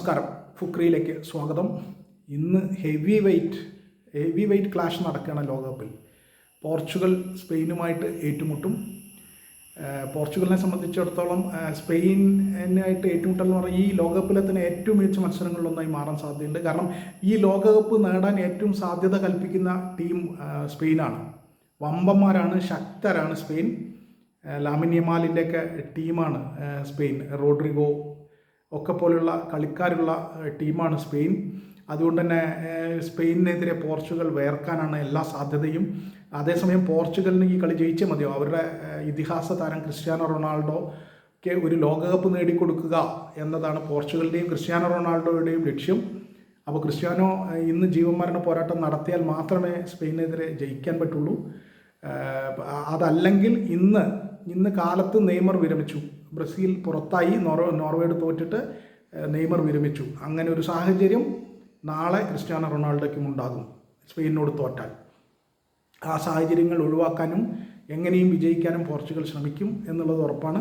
നമസ്കാരം, ഫുക്രിയിലേക്ക് സ്വാഗതം. ഇന്ന് ഹെവി വെയ്റ്റ് ക്ലാഷ് നടക്കുകയാണ് ലോകകപ്പിൽ. പോർച്ചുഗൽ സ്പെയിനുമായിട്ട് ഏറ്റുമുട്ടും. പോർച്ചുഗലിനെ സംബന്ധിച്ചിടത്തോളം സ്പെയിനായിട്ട് ഏറ്റുമുട്ടൽ എന്ന് പറഞ്ഞാൽ ഈ ലോകകപ്പിലെ തന്നെ ഏറ്റവും മികച്ച മത്സരങ്ങളിലൊന്നായി മാറാൻ സാധ്യതയുണ്ട്. കാരണം ഈ ലോകകപ്പ് നേടാൻ ഏറ്റവും സാധ്യത കൽപ്പിക്കുന്ന ടീം സ്പെയിനാണ്. വമ്പന്മാരാണ്, ശക്തരാണ് സ്പെയിൻ. ലാമിൻ യമാലിൻ്റെയൊക്കെ ടീമാണ് സ്പെയിൻ. റോഡ്രിഗോ ഒക്കെ പോലുള്ള കളിക്കാരുള്ള ടീമാണ് സ്പെയിൻ. അതുകൊണ്ട് തന്നെ സ്പെയിനെതിരെ പോർച്ചുഗൽ വേർക്കാനാണ് എല്ലാ സാധ്യതയും. അതേസമയം പോർച്ചുഗലിന് ഈ കളി ജയിച്ചേ മതിയോ. അവരുടെ ഇതിഹാസ താരം ക്രിസ്ത്യാനോ റൊണാൾഡോയ്ക്ക് ഒരു ലോകകപ്പ് നേടിക്കൊടുക്കുക എന്നതാണ് പോർച്ചുഗലിൻ്റെയും ക്രിസ്ത്യാനോ റൊണാൾഡോയുടെയും ലക്ഷ്യം. അപ്പോൾ ക്രിസ്ത്യാനോ ഇന്ന് ജീവന്മരണ പോരാട്ടം നടത്തിയാൽ മാത്രമേ സ്പെയിനെതിരെ ജയിക്കാൻ പറ്റുള്ളൂ. അതല്ലെങ്കിൽ ഇന്ന് കാലത്ത് നെയ്മർ വിരമിച്ചു. ബ്രസീൽ പുറത്തായി, നോർവേയോട് തോറ്റിട്ട് നെയ്മർ വിരമിച്ചു. അങ്ങനെ ഒരു സാഹചര്യം നാളെ ക്രിസ്ത്യാനോ റൊണാൾഡോയ്ക്കും ഉണ്ടാകും സ്പെയിനോട് തോറ്റാൽ. ആ സാഹചര്യങ്ങൾ ഒഴിവാക്കാനും എങ്ങനെയും വിജയിക്കാനും പോർച്ചുഗൽ ശ്രമിക്കും എന്നുള്ളത് ഉറപ്പാണ്.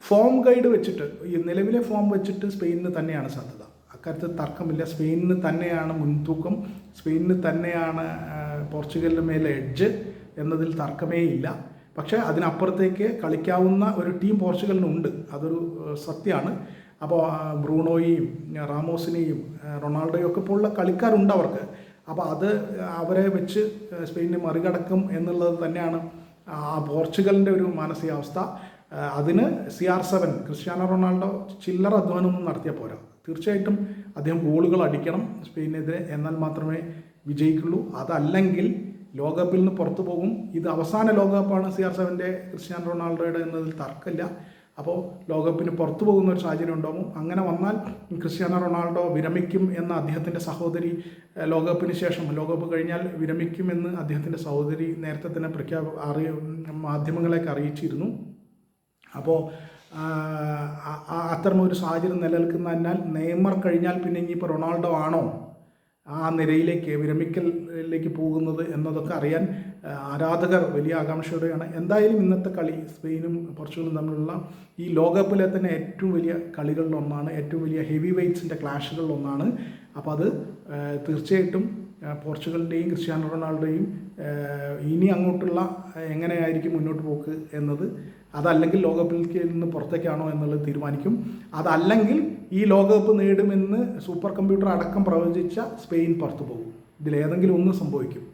ഫോം ഗൈഡ് വെച്ചിട്ട്, ഈ നിലവിലെ ഫോം വെച്ചിട്ട് സ്പെയിനിന് തന്നെയാണ് സാധ്യത. അക്കാര്യത്തിൽ തർക്കമില്ല. സ്പെയിനിന് തന്നെയാണ് മുൻതൂക്കം, സ്പെയിനിന് തന്നെയാണ് പോർച്ചുഗലിന് മേലെ എഡ്ജ് എന്നതിൽ തർക്കമേ ഇല്ല. പക്ഷേ അതിനപ്പുറത്തേക്ക് കളിക്കാവുന്ന ഒരു ടീം പോർച്ചുഗലിനുണ്ട്, അതൊരു സത്യമാണ്. അപ്പോൾ ബ്രൂണോയെയും റാമോസിനെയും റൊണാൾഡോയും ഒക്കെ പോലുള്ള കളിക്കാരുണ്ട് അവർക്ക്. അപ്പോൾ അവരെ വെച്ച് സ്പെയിനെ മറികടക്കും എന്നുള്ളത് തന്നെയാണ് ആ പോർച്ചുഗലിൻ്റെ ഒരു മാനസികാവസ്ഥ. അതിന് CR7 ക്രിസ്ത്യാനോ റൊണാൾഡോ ചില്ലറ അധ്വാനമൊന്നും നടത്തിയാൽ പോരാ. തീർച്ചയായിട്ടും അദ്ദേഹം ഗോളുകൾ അടിക്കണം സ്പെയിനെതിരെ, എന്നാൽ മാത്രമേ വിജയിക്കുള്ളൂ. അതല്ലെങ്കിൽ ലോകകപ്പിൽ നിന്ന് പുറത്തു പോകും. ഇത് അവസാന ലോകകപ്പാണ് CR7 ക്രിസ്ത്യാനോ റൊണാൾഡോയുടെ എന്നതിൽ തർക്കമില്ല. അപ്പോൾ ലോകകപ്പിന് പുറത്തു പോകുന്ന ഒരു സാഹചര്യം ഉണ്ടാകും. അങ്ങനെ വന്നാൽ ക്രിസ്ത്യാനോ റൊണാൾഡോ വിരമിക്കും എന്ന അദ്ദേഹത്തിൻ്റെ സഹോദരി ലോകകപ്പിന് ശേഷം, ലോകകപ്പ് കഴിഞ്ഞാൽ വിരമിക്കുമെന്ന് അദ്ദേഹത്തിൻ്റെ സഹോദരി നേരത്തെ തന്നെ മാധ്യമങ്ങളെയൊക്കെ അറിയിച്ചിരുന്നു. അപ്പോൾ അത്തരമൊരു സാഹചര്യം നിലനിൽക്കുന്നതിനാൽ നെയ്മർ കഴിഞ്ഞാൽ പിന്നെ ഇനിയിപ്പോൾ റൊണാൾഡോ ആണോ ആ നിരയിലേക്ക്, വിരമിക്കലിലേക്ക് പോകുന്നത് എന്നതൊക്കെ അറിയാൻ ആരാധകർ വലിയ ആകാംക്ഷയോടെയാണ്. എന്തായാലും ഇന്നത്തെ കളി സ്പെയിനും പോർച്ചുഗലും തമ്മിലുള്ള ഈ ലോകകപ്പിലെ തന്നെ ഏറ്റവും വലിയ കളികളിലൊന്നാണ്, ഏറ്റവും വലിയ ഹെവി വെയ്റ്റ്സിൻ്റെ ക്ലാഷുകളിലൊന്നാണ്. അപ്പോൾ അത് തീർച്ചയായിട്ടും പോർച്ചുഗലിൻ്റെയും ക്രിസ്ത്യാനോ റൊണാൾഡോയും ഇനി അങ്ങോട്ടുള്ള എങ്ങനെയായിരിക്കും മുന്നോട്ട് പോക്ക് എന്നത്, അതല്ലെങ്കിൽ ലോകകപ്പിലേക്ക് നിന്ന് പുറത്തേക്കാണോ എന്നുള്ളത് തീരുമാനിക്കും. അതല്ലെങ്കിൽ ഈ ലോകകപ്പ് നേടുമെന്ന് സൂപ്പർ കമ്പ്യൂട്ടർ അടക്കം പ്രവചിച്ച സ്പെയിൻ പുറത്തു പോകും. ഇതിലേതെങ്കിലും ഒന്ന് സംഭവിക്കും.